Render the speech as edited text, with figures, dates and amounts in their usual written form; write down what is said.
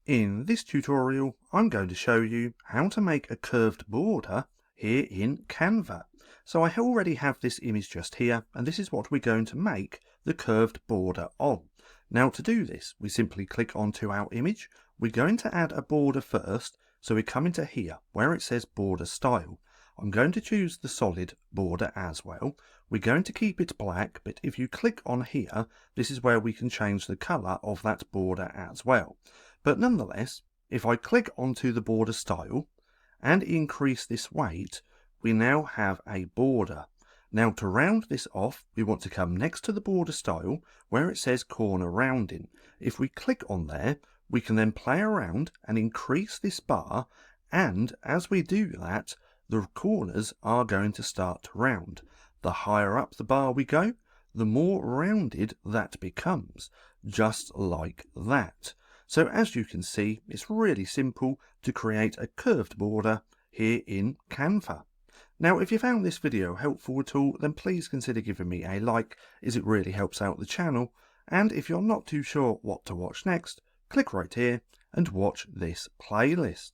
In this tutorial, I'm going to show you how to make a curved border here in Canva. So I already have this image just here, and this is what we're going to make the curved border on. Now to do this, we simply click onto our image. We're going to add a border first, so we come into here where it says border style. I'm going to choose the solid border as well. We're going to keep it black, but if you click on here, this is where we can change the color of that border as well. But nonetheless, if I click onto the border style and increase this weight, we now have a border. Now to round this off, we want to come next to the border style where it says corner rounding. If we click on there, we can then play around and increase this bar, and as we do that, the corners are going to start to round. The higher up the bar we go, the more rounded that becomes, just like that. So as you can see, it's really simple to create a curved border here in Canva. Now, if you found this video helpful at all, then please consider giving me a like, as it really helps out the channel. And if you're not too sure what to watch next, click right here and watch this playlist.